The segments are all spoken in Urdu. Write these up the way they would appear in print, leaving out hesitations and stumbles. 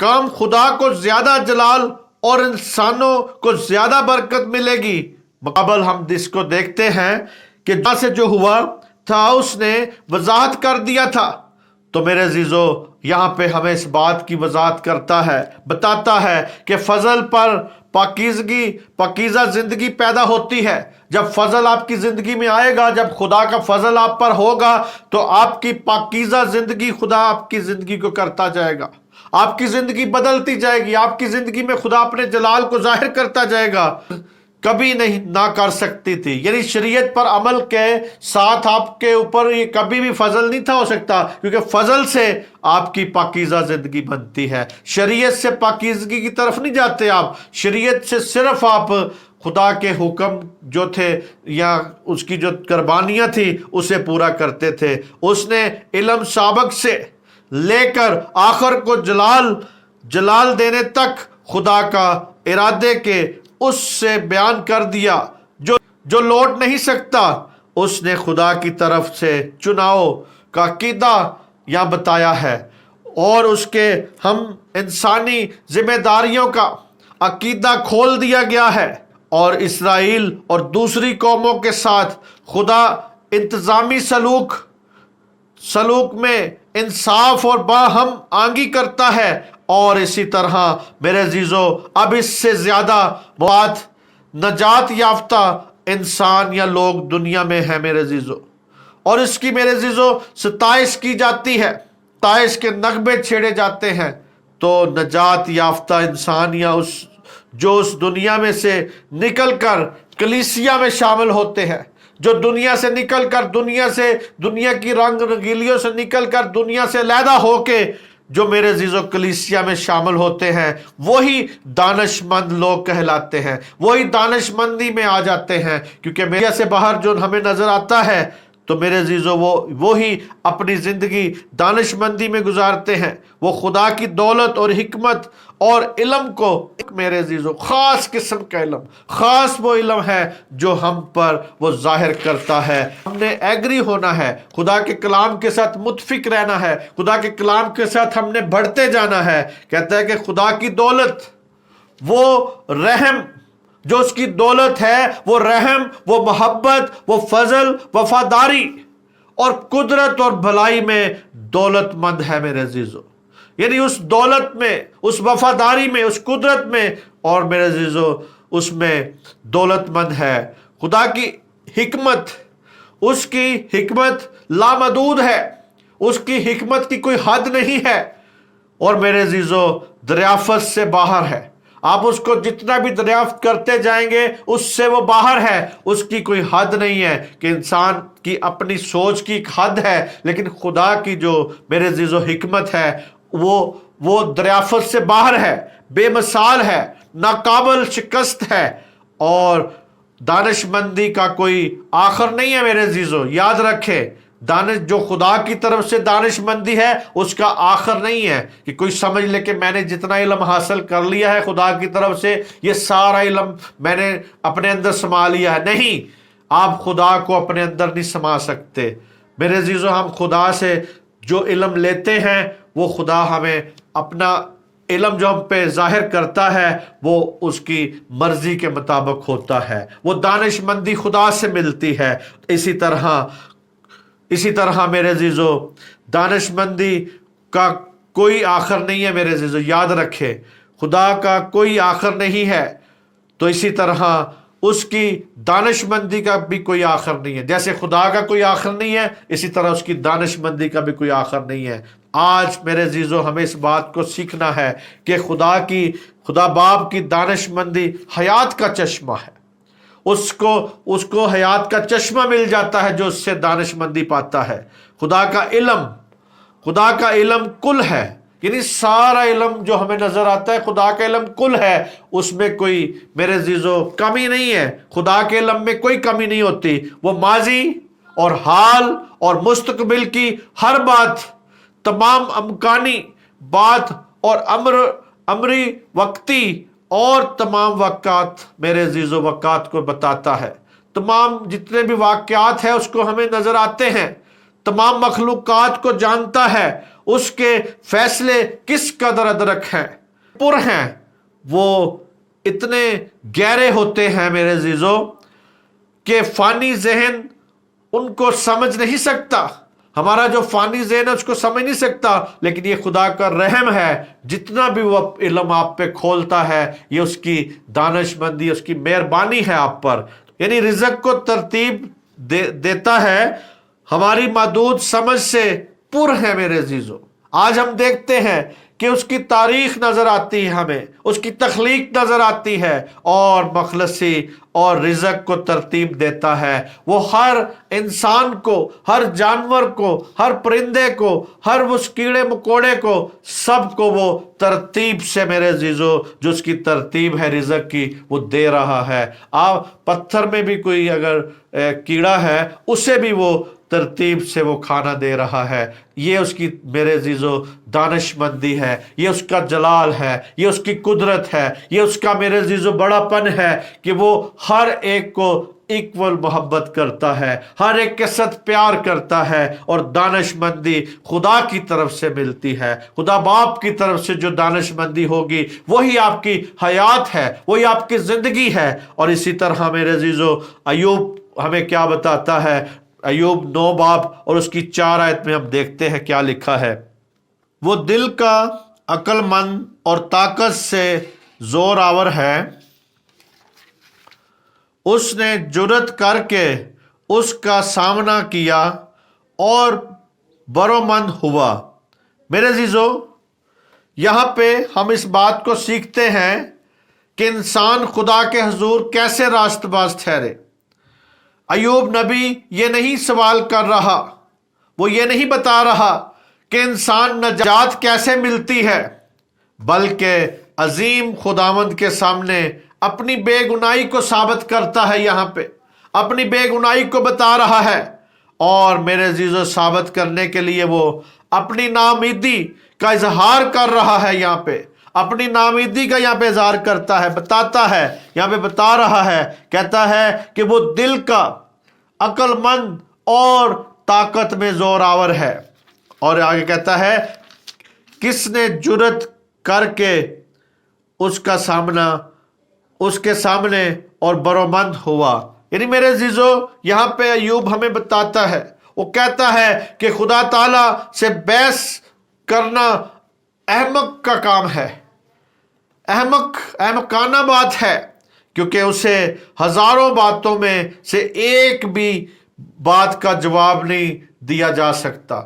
کام خدا کو زیادہ جلال اور انسانوں کو زیادہ برکت ملے گی؟ مقابل ہم اس کو دیکھتے ہیں کہ جہاں سے جو ہوا تھا اس نے وضاحت کر دیا تھا۔ تو میرے عزیزو، یہاں پہ ہمیں اس بات کی وضاحت کرتا ہے، بتاتا ہے کہ فضل پر پاکیزہ زندگی پیدا ہوتی ہے۔ جب فضل آپ کی زندگی میں آئے گا، جب خدا کا فضل آپ پر ہوگا، تو آپ کی پاکیزہ زندگی خدا آپ کی زندگی کو کرتا جائے گا، آپ کی زندگی بدلتی جائے گی، آپ کی زندگی میں خدا اپنے جلال کو ظاہر کرتا جائے گا۔ کبھی نہیں نہ کر سکتی تھی، یعنی شریعت پر عمل کے ساتھ آپ کے اوپر یہ کبھی بھی فضل نہیں تھا ہو سکتا، کیونکہ فضل سے آپ کی پاکیزہ زندگی بنتی ہے۔ شریعت سے پاکیزگی کی طرف نہیں جاتے آپ، شریعت سے صرف آپ خدا کے حکم جو تھے یا اس کی جو قربانیاں تھی اسے پورا کرتے تھے۔ اس نے علم سابق سے لے کر آخر کو جلال دینے تک خدا کا ارادے کے اس سے بیان کر دیا جو لوٹ نہیں سکتا۔ اس نے خدا کی طرف سے چناؤ کا عقیدہ یہاں بتایا ہے، اور اس کے ہم انسانی ذمہ داریوں کا عقیدہ کھول دیا گیا ہے، اور اسرائیل اور دوسری قوموں کے ساتھ خدا انتظامی سلوک میں انصاف اور باہم آہنگی کرتا ہے۔ اور اسی طرح میرے عزیزو، اب اس سے زیادہ بات نجات یافتہ انسان یا لوگ دنیا میں ہیں میرے عزیزو، اور اس کی میرے عزیزو ستائش کی جاتی ہے، ستائش کے نغمے چھیڑے جاتے ہیں۔ تو نجات یافتہ انسان یا جو اس دنیا میں سے نکل کر کلیسیا میں شامل ہوتے ہیں، جو دنیا سے نکل کر دنیا کی رنگ رنگیلیوں سے نکل کر دنیا سے علیحدہ ہو کے جو میرے عزیزو کلیسیا میں شامل ہوتے ہیں، وہی دانش مند لوگ کہلاتے ہیں، وہی دانش مندی میں آ جاتے ہیں۔ کیونکہ میرے سے باہر جو ہمیں نظر آتا ہے، تو میرے عزیزو وہی اپنی زندگی دانش مندی میں گزارتے ہیں۔ وہ خدا کی دولت اور حکمت اور علم کو، میرے عزیزو خاص قسم کا علم، خاص وہ علم ہے جو ہم پر وہ ظاہر کرتا ہے۔ ہم نے ایگری ہونا ہے، خدا کے کلام کے ساتھ متفق رہنا ہے، خدا کے کلام کے ساتھ ہم نے بڑھتے جانا ہے۔ کہتا ہے کہ خدا کی دولت، وہ رحم، جو اس کی دولت ہے، وہ رحم، وہ محبت، وہ فضل، وفاداری اور قدرت اور بھلائی میں دولت مند ہے میرے عزیزو۔ یعنی اس دولت میں، اس وفاداری میں، اس قدرت میں، اور میرے عزیزو اس میں دولت مند ہے۔ خدا کی حکمت، اس کی حکمت لامحدود ہے، اس کی حکمت کی کوئی حد نہیں ہے، اور میرے عزیزو دریافت سے باہر ہے۔ آپ اس کو جتنا بھی دریافت کرتے جائیں گے اس سے وہ باہر ہے، اس کی کوئی حد نہیں ہے کہ انسان کی اپنی سوچ کی ایک حد ہے، لیکن خدا کی جو میرے عزیزو حکمت ہے وہ دریافت سے باہر ہے، بے مثال ہے، ناقابل شکست ہے، اور دانش مندی کا کوئی آخر نہیں ہے میرے عزیزو۔ یاد رکھے، جو خدا کی طرف سے دانش مندی ہے اس کا آخر نہیں ہے کہ کوئی سمجھ لے کہ میں نے جتنا علم حاصل کر لیا ہے خدا کی طرف سے، یہ سارا علم میں نے اپنے اندر سما لیا ہے۔ نہیں، آپ خدا کو اپنے اندر نہیں سما سکتے میرے عزیزو۔ ہم خدا سے جو علم لیتے ہیں، وہ خدا ہمیں اپنا علم جو ہم پہ ظاہر کرتا ہے وہ اس کی مرضی کے مطابق ہوتا ہے، وہ دانش مندی خدا سے ملتی ہے۔ اسی طرح میرے عزیزو دانش مندی کا کوئی آخر نہیں ہے میرے عزیزو۔ یاد رکھے، خدا کا کوئی آخر نہیں ہے، تو اسی طرح اس کی دانش مندی کا بھی کوئی آخر نہیں ہے۔ جیسے خدا کا کوئی آخر نہیں ہے، اسی طرح اس کی دانش مندی کا بھی کوئی آخر نہیں ہے۔ آج میرے عزیزو ہمیں اس بات کو سیکھنا ہے کہ خدا باپ کی دانش مندی حیات کا چشمہ ہے۔ اس کو حیات کا چشمہ مل جاتا ہے جو اس سے دانش مندی پاتا ہے۔ خدا کا علم کل ہے، یعنی سارا علم جو ہمیں نظر آتا ہے خدا کا علم کل ہے، اس میں کوئی میرے عزیزو کمی نہیں ہے۔ خدا کے علم میں کوئی کمی نہیں ہوتی، وہ ماضی اور حال اور مستقبل کی ہر بات، تمام امکانی بات اور امری وقتی اور تمام واقعات میرے عزیزو واقعات کو بتاتا ہے۔ تمام جتنے بھی واقعات ہیں اس کو ہمیں نظر آتے ہیں، تمام مخلوقات کو جانتا ہے، اس کے فیصلے کس قدر ادرک ہیں، پر ہیں، وہ اتنے گہرے ہوتے ہیں میرے عزیزو کہ فانی ذہن ان کو سمجھ نہیں سکتا، ہمارا جو فانی ذہن ہے اس کو سمجھ نہیں سکتا، لیکن یہ خدا کا رحم ہے، جتنا بھی وہ علم آپ پہ کھولتا ہے یہ اس کی دانش مندی، اس کی مہربانی ہے آپ پر، یعنی رزق کو ترتیب دیتا ہے، ہماری محدود سمجھ سے پر ہے میرے عزیزو۔ آج ہم دیکھتے ہیں کہ اس کی تاریخ نظر آتی ہے، ہمیں اس کی تخلیق نظر آتی ہے، اور مخلصی اور رزق کو ترتیب دیتا ہے، وہ ہر انسان کو، ہر جانور کو، ہر پرندے کو، ہر اس کیڑے مکوڑے کو، سب کو وہ ترتیب سے میرے عزیزو، جو اس کی ترتیب ہے رزق کی، وہ دے رہا ہے۔ آپ پتھر میں بھی کوئی اگر کیڑا ہے اسے بھی وہ ترتیب سے وہ کھانا دے رہا ہے، یہ اس کی میرے عزیزو دانش مندی ہے، یہ اس کا جلال ہے، یہ اس کی قدرت ہے، یہ اس کا میرے عزیزو بڑا پن ہے کہ وہ ہر ایک کو ایکول محبت کرتا ہے، ہر ایک کے ساتھ پیار کرتا ہے، اور دانش مندی خدا کی طرف سے ملتی ہے۔ خدا باپ کی طرف سے جو دانش مندی ہوگی وہی آپ کی حیات ہے، وہی آپ کی زندگی ہے۔ اور اسی طرح میرے عزیزو ایوب ہمیں کیا بتاتا ہے، ایوب 9 باب اور اس کی 4 آیت میں ہم دیکھتے ہیں کیا لکھا ہے۔ وہ دل کا عقل مند اور طاقت سے زور آور ہے، اس نے جرت کر کے اس کا سامنا کیا اور برومند ہوا۔ میرے عزیزو یہاں پہ ہم اس بات کو سیکھتے ہیں کہ انسان خدا کے حضور کیسے راست باز ٹھہرے۔ ایوب نبی یہ نہیں سوال کر رہا، وہ یہ نہیں بتا رہا کہ انسان نجات کیسے ملتی ہے، بلکہ عظیم خداوند کے سامنے اپنی بے گناہی کو ثابت کرتا ہے، یہاں پہ اپنی بے گناہی کو بتا رہا ہے، اور میرے عزیزو ثابت کرنے کے لیے وہ اپنی ناامیدی کا اظہار کر رہا ہے، یہاں پہ اپنی ناامیدی کا یہاں پہ اظہار کرتا ہے، بتاتا ہے، یہاں پہ بتا رہا ہے، کہتا ہے کہ وہ دل کا عقل مند اور طاقت میں زور آور ہے، اور آگے کہتا ہے کس نے جرت کر کے اس کا سامنا، اس کے سامنے اور برومند ہوا۔ یعنی میرے عزیزو یہاں پہ ایوب ہمیں بتاتا ہے، وہ کہتا ہے کہ خدا تعالی سے بحث کرنا احمق کا کام ہے، احمقانہ بات ہے، کیونکہ اسے ہزاروں باتوں میں سے ایک بھی بات کا جواب نہیں دیا جا سکتا۔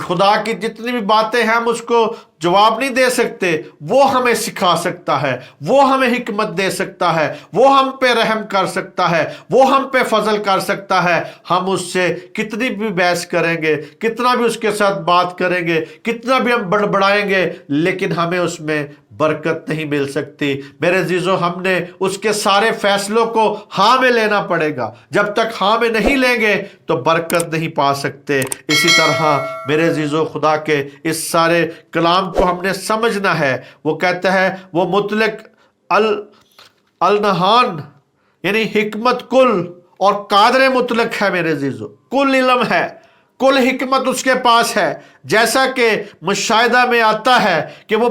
خدا کی جتنی بھی باتیں ہیں ہم اس کو جواب نہیں دے سکتے، وہ ہمیں سکھا سکتا ہے، وہ ہمیں حکمت دے سکتا ہے، وہ ہم پہ رحم کر سکتا ہے، وہ ہم پہ فضل کر سکتا ہے۔ ہم اس سے کتنی بھی بحث کریں گے، کتنا بھی اس کے ساتھ بات کریں گے، کتنا بھی ہم بڑبڑائیں گے، لیکن ہمیں اس میں برکت نہیں مل سکتی۔ میرے عزیزو ہم نے اس کے سارے فیصلوں کو ہاں میں لینا پڑے گا، جب تک ہاں میں نہیں لیں گے تو برکت نہیں پا سکتے۔ اسی طرح میرے عزیزو خدا کے اس سارے کلام کو ہم نے سمجھنا ہے۔ وہ کہتا ہے وہ مطلق النہان یعنی حکمت کل اور قادر مطلق ہے، میرے عزیزو کل علم ہے، کل حکمت اس کے پاس ہے، جیسا کہ مشاہدہ میں آتا ہے کہ وہ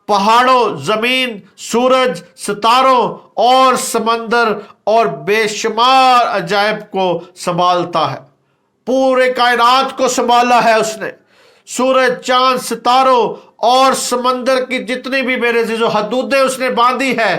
پہاڑوں، زمین، سورج، ستاروں اور سمندر اور بے شمار عجائب کو سنبھالتا ہے۔ پورے کائنات کو سنبھالا ہے اس نے، سورج، چاند، ستاروں اور سمندر کی جتنی بھی میرے عزیزو حدودیں اس نے باندھی ہے۔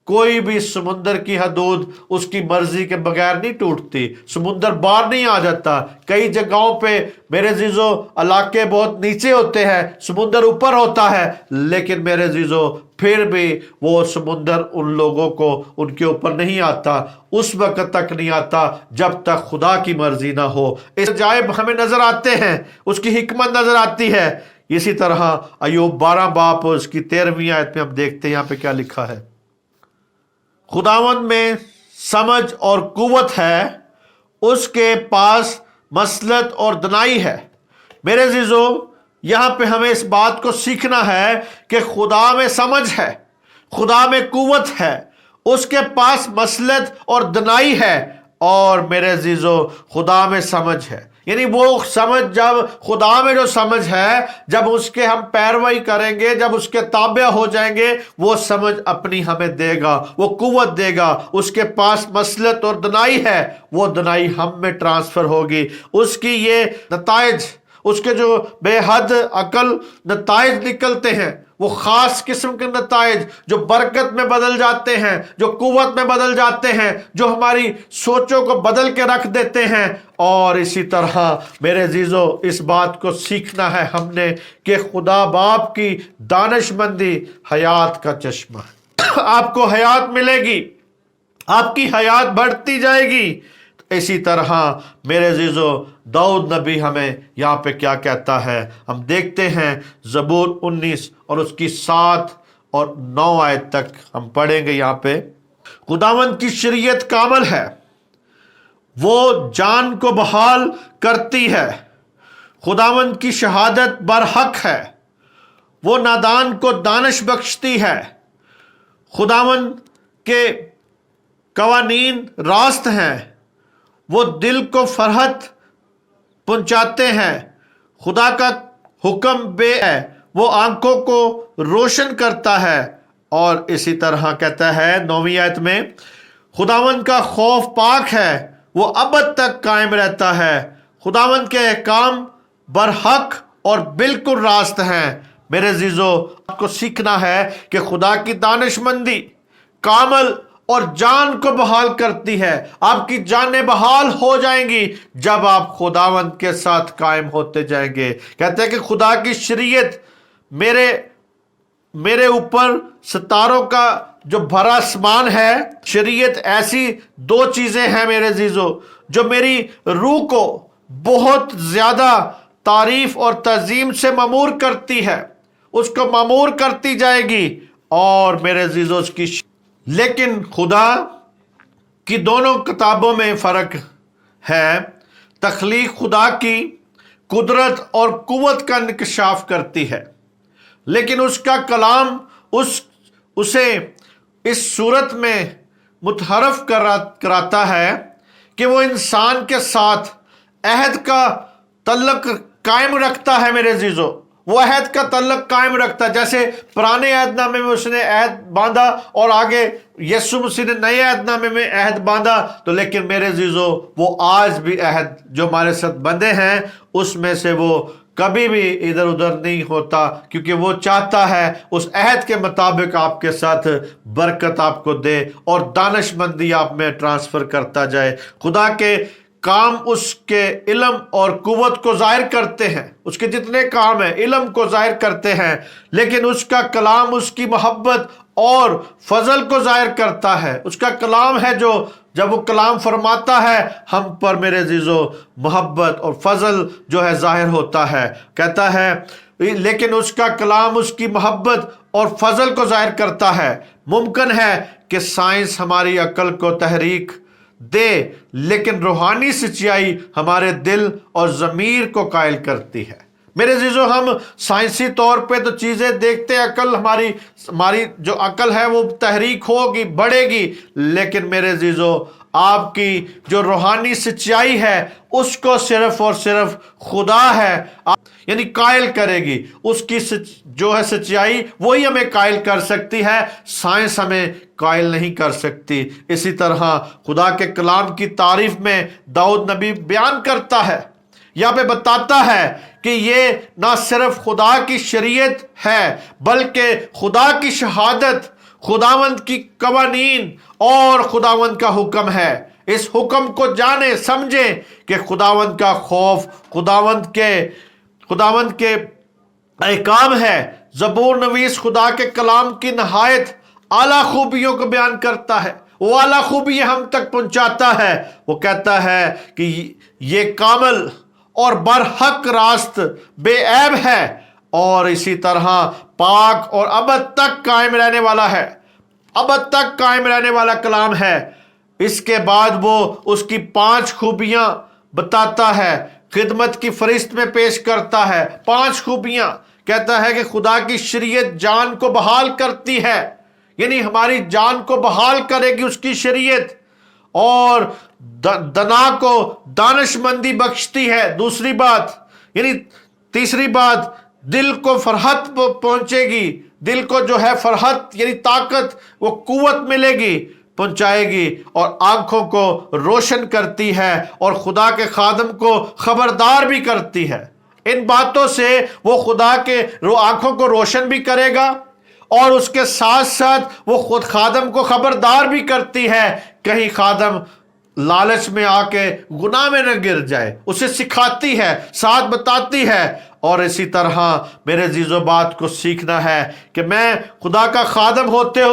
کوئی بھی سمندر کی حدود اس کی مرضی کے بغیر نہیں ٹوٹتی، سمندر باہر نہیں آ جاتا۔ کئی جگہوں پہ میرے عزیزو علاقے بہت نیچے ہوتے ہیں، سمندر اوپر ہوتا ہے، لیکن میرے عزیزو پھر بھی وہ سمندر ان لوگوں کو ان کے اوپر نہیں آتا، اس وقت تک نہیں آتا جب تک خدا کی مرضی نہ ہو۔ اس عجائب ہمیں نظر آتے ہیں، اس کی حکمت نظر آتی ہے۔ اسی طرح ایوب 12 باب اس کی 13ویں آیت میں ہم دیکھتے ہیں یہاں پہ کیا لکھا ہے۔ خداوند میں سمجھ اور قوت ہے، اس کے پاس مسلط اور دنائی ہے۔ میرے عزیزو یہاں پہ ہمیں اس بات کو سیکھنا ہے کہ خدا میں سمجھ ہے، خدا میں قوت ہے، اس کے پاس مسلط اور دنائی ہے، اور میرے عزیزو خدا میں سمجھ ہے، یعنی وہ سمجھ، جب خدا میں جو سمجھ ہے، جب اس کے ہم پیروی کریں گے، جب اس کے تابع ہو جائیں گے، وہ سمجھ اپنی ہمیں دے گا، وہ قوت دے گا۔ اس کے پاس مسلط اور دنائی ہے، وہ دنائی ہم میں ٹرانسفر ہوگی۔ اس کی یہ نتائج، اس کے جو بے حد عقل نتائج نکلتے ہیں، وہ خاص قسم کے نتائج جو برکت میں بدل جاتے ہیں، جو قوت میں بدل جاتے ہیں، جو ہماری سوچوں کو بدل کے رکھ دیتے ہیں۔ اور اسی طرح میرے عزیزو، اس بات کو سیکھنا ہے ہم نے کہ خدا باپ کی دانش مندی حیات کا چشمہ ہے۔ آپ کو حیات ملے گی، آپ کی حیات بڑھتی جائے گی۔ اسی طرح میرے عزیزو، داؤد نبی ہمیں یہاں پہ کیا کہتا ہے، ہم دیکھتے ہیں زبور 19 اور اس کی 7 اور 9 آیت تک ہم پڑھیں گے۔ یہاں پہ خداوند کی شریعت کامل ہے، وہ جان کو بحال کرتی ہے۔ خداوند کی شہادت برحق ہے، وہ نادان کو دانش بخشتی ہے۔ خداوند کے قوانین راست ہیں، وہ دل کو فرحت پہنچاتے ہیں۔ خدا کا حکم بے ہے، وہ آنکھوں کو روشن کرتا ہے۔ اور اسی طرح کہتا ہے 9ویں آیت میں، خداوند کا خوف پاک ہے، وہ ابد تک قائم رہتا ہے۔ خداوند کے احکام برحق اور بالکل راست ہیں۔ میرے عزیزو، آپ کو سیکھنا ہے کہ خدا کی دانش مندی کامل اور جان کو بحال کرتی ہے۔ آپ کی جانیں بحال ہو جائیں گی جب آپ خداوند کے ساتھ قائم ہوتے جائیں گے۔ کہتے ہیں کہ خدا کی شریعت میرے اوپر ستاروں کا جو بھرا آسمان ہے۔ شریعت ایسی دو چیزیں ہیں میرے عزیزو جو میری روح کو بہت زیادہ تعریف اور تعظیم سے مامور کرتی ہے، اس کو مامور کرتی جائے گی۔ اور میرے عزیزو، اس کی لیکن خدا کی دونوں کتابوں میں فرق ہے۔ تخلیق خدا کی قدرت اور قوت کا انکشاف کرتی ہے، لیکن اس کا کلام اسے اس صورت میں متحرف کراتا ہے کہ وہ انسان کے ساتھ عہد کا تعلق قائم رکھتا ہے۔ میرے عزیزو، وہ عہد کا تعلق قائم رکھتا ہے، جیسے پرانے عہد نامے میں اس نے عہد باندھا اور آگے یسوع مسیح نے نئے عہد نامے میں عہد باندھا۔ تو لیکن میرے عزیزو، وہ آج بھی عہد جو ہمارے ساتھ بندھے ہیں، اس میں سے وہ کبھی بھی ادھر ادھر نہیں ہوتا، کیونکہ وہ چاہتا ہے اس عہد کے مطابق آپ کے ساتھ برکت آپ کو دے اور دانش مندی آپ میں ٹرانسفر کرتا جائے۔ خدا کے کام اس کے علم اور قوت کو ظاہر کرتے ہیں، اس کے جتنے کام ہیں علم کو ظاہر کرتے ہیں، لیکن اس کا کلام اس کی محبت اور فضل کو ظاہر کرتا ہے۔ اس کا کلام ہے جو جب وہ کلام فرماتا ہے ہم پر میرے عزیزو محبت اور فضل جو ہے ظاہر ہوتا ہے۔ کہتا ہے لیکن اس کا کلام اس کی محبت اور فضل کو ظاہر کرتا ہے۔ ممکن ہے کہ سائنس ہماری عقل کو تحریک دے، لیکن روحانی سچائی ہمارے دل اور ضمیر کو قائل کرتی ہے۔ میرے عزیزو، ہم سائنسی طور پہ تو چیزیں دیکھتے ہیں، عقل ہماری جو عقل ہے وہ تحریک ہوگی، بڑھے گی، لیکن میرے عزیزو آپ کی جو روحانی سچائی ہے اس کو صرف اور صرف خدا ہے یعنی قائل کرے گی۔ اس کی جو ہے سچائی وہی ہمیں قائل کر سکتی ہے، سائنس ہمیں قائل نہیں کر سکتی۔ اسی طرح خدا کے کلام کی تعریف میں داؤد نبی بیان کرتا ہے، یہاں پہ بتاتا ہے کہ یہ نہ صرف خدا کی شریعت ہے بلکہ خدا کی شہادت، خداوند کی قوانین اور خداوند کا حکم ہے۔ اس حکم کو جانیں، سمجھیں کہ خداوند کا خوف خداوند کے احکام ہے۔ زبور نویس خدا کے کلام کی نہایت اعلیٰ خوبیوں کو بیان کرتا ہے، وہ اعلیٰ خوبیاں ہم تک پہنچاتا ہے۔ وہ کہتا ہے کہ یہ کامل اور برحق راست بے عیب ہے، اور اسی طرح پاک اور ابد تک قائم رہنے والا ہے، ابد تک قائم رہنے والا کلام ہے۔ اس کے بعد وہ اس کی 5 خوبیاں بتاتا ہے، خدمت کی فہرست میں پیش کرتا ہے 5 خوبیاں۔ کہتا ہے کہ خدا کی شریعت جان کو بحال کرتی ہے، یعنی ہماری جان کو بحال کرے گی اس کی شریعت، اور دنا کو دانش مندی بخشتی ہے. دوسری بات یعنی تیسری بات، دل کو فرحت پہنچے گی، دل کو جو ہے فرحت یعنی طاقت، وہ قوت ملے گی، پہنچائے گی، اور آنکھوں کو روشن کرتی ہے اور خدا کے خادم کو خبردار بھی کرتی ہے. ان باتوں سے وہ خدا کے آنکھوں کو روشن بھی کرے گا، اور اس کے ساتھ ساتھ وہ خود خادم کو خبردار بھی کرتی ہے، کہیں خادم لالچ میں آ کے گناہ میں نہ گر جائے. اسے سکھاتی ہے، ساتھ بتاتی ہے. اور اسی طرح میرے عزیزو بات کو سیکھنا ہے کہ میں خدا کا خادم ہوتے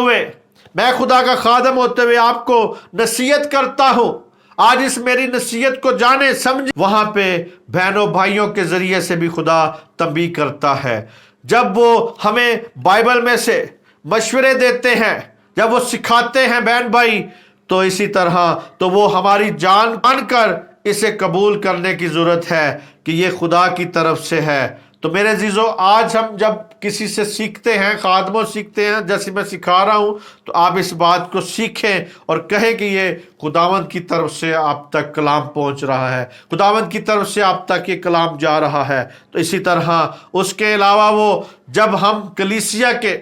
ہوئے آپ کو نصیحت کرتا ہوں. آج اس میری نصیحت کو جانے سمجھ، وہاں پہ بہنوں بھائیوں کے ذریعے سے بھی خدا تنبیہ کرتا ہے. جب وہ ہمیں بائبل میں سے مشورے دیتے ہیں، جب وہ سکھاتے ہیں بہن بھائی، تو اسی طرح تو وہ ہماری جان کر اسے قبول کرنے کی ضرورت ہے کہ یہ خدا کی طرف سے ہے. تو میرے عزیزو، آج ہم جب کسی سے سیکھتے ہیں، خادموں سیکھتے ہیں، جیسے میں سکھا رہا ہوں، تو آپ اس بات کو سیکھیں اور کہیں کہ یہ خداوند کی طرف سے آپ تک کلام پہنچ رہا ہے، خداوند کی طرف سے آپ تک یہ کلام جا رہا ہے. تو اسی طرح اس کے علاوہ وہ جب ہم کلیسیا کے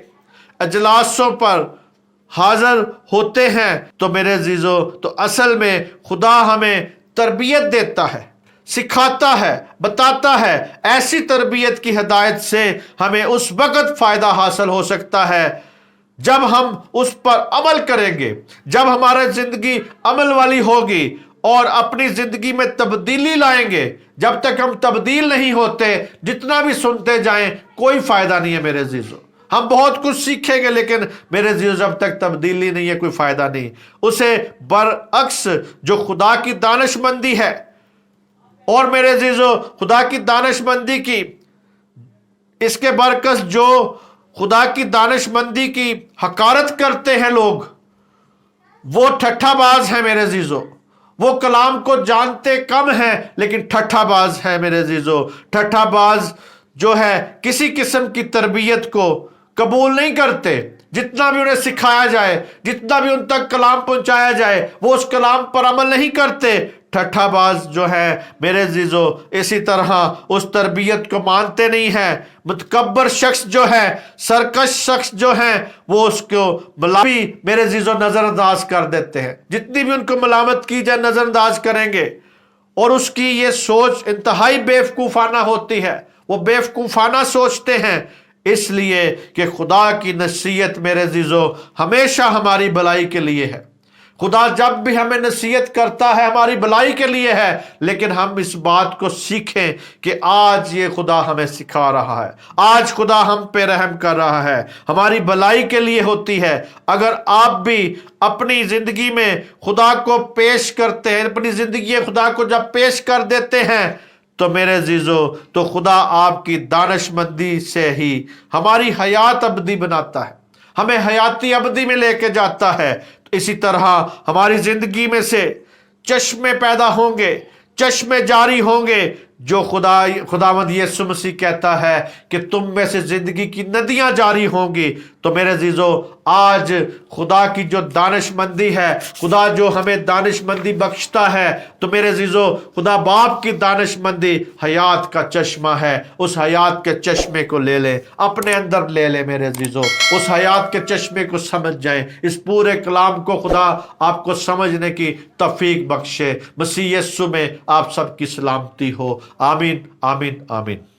اجلاسوں پر حاضر ہوتے ہیں تو میرے عزیزو، تو اصل میں خدا ہمیں تربیت دیتا ہے، سکھاتا ہے، بتاتا ہے. ایسی تربیت کی ہدایت سے ہمیں اس وقت فائدہ حاصل ہو سکتا ہے جب ہم اس پر عمل کریں گے، جب ہماری زندگی عمل والی ہوگی اور اپنی زندگی میں تبدیلی لائیں گے. جب تک ہم تبدیل نہیں ہوتے، جتنا بھی سنتے جائیں کوئی فائدہ نہیں ہے میرے عزیزو. ہم بہت کچھ سیکھیں گے لیکن میرے عزیزو جب تک تبدیلی نہیں ہے کوئی فائدہ نہیں. اسے برعکس جو خدا کی دانش مندی ہے، اور میرے عزیزو خدا کی دانش مندی کی اس کے برعکس جو خدا کی دانش مندی کی حقارت کرتے ہیں لوگ، وہ ٹھٹھا باز ہیں میرے عزیزو. وہ کلام کو جانتے کم ہیں لیکن ٹھٹھا باز ہیں میرے عزیزو. ٹھٹھا باز جو ہے کسی قسم کی تربیت کو قبول نہیں کرتے. جتنا بھی انہیں سکھایا جائے، جتنا بھی ان تک کلام پہنچایا جائے، وہ اس کلام پر عمل نہیں کرتے. ٹھٹھا باز جو ہے میرے عزیزو اسی طرح اس تربیت کو مانتے نہیں ہیں. متکبر شخص جو ہے، سرکش شخص جو ہیں، وہ اس کو ملامت میرے عزیزو نظر انداز کر دیتے ہیں. جتنی بھی ان کو ملامت کی جائے نظر انداز کریں گے. اور اس کی یہ سوچ انتہائی بیوقوفانہ ہوتی ہے. وہ بیوقوفانہ سوچتے ہیں، اس لیے کہ خدا کی نصیحت میرے عزیزو ہمیشہ ہماری بھلائی کے لیے ہے. خدا جب بھی ہمیں نصیحت کرتا ہے ہماری بھلائی کے لیے ہے. لیکن ہم اس بات کو سیکھیں کہ آج یہ خدا ہمیں سکھا رہا ہے، آج خدا ہم پہ رحم کر رہا ہے، ہماری بھلائی کے لیے ہوتی ہے. اگر آپ بھی اپنی زندگی میں خدا کو پیش کرتے ہیں، اپنی زندگی خدا کو جب پیش کر دیتے ہیں، تو میرے عزیزو تو خدا آپ کی دانش مندی سے ہی ہماری حیات ابدی بناتا ہے، ہمیں حیاتی ابدی میں لے کے جاتا ہے. اسی طرح ہماری زندگی میں سے چشمے پیدا ہوں گے، چشمے جاری ہوں گے، جو خداوند یسوع مسیح کہتا ہے کہ تم میں سے زندگی کی ندیاں جاری ہوں گی. تو میرے عزیزو آج خدا کی جو دانش مندی ہے، خدا جو ہمیں دانش مندی بخشتا ہے، تو میرے عزیزو خدا باپ کی دانش مندی حیات کا چشمہ ہے. اس حیات کے چشمے کو لے لے، اپنے اندر لے لے میرے عزیزو. اس حیات کے چشمے کو سمجھ جائیں. اس پورے کلام کو خدا آپ کو سمجھنے کی توفیق بخشے. مسیح یسوع میں آپ سب کی سلامتی ہو. آمین آمین آمین.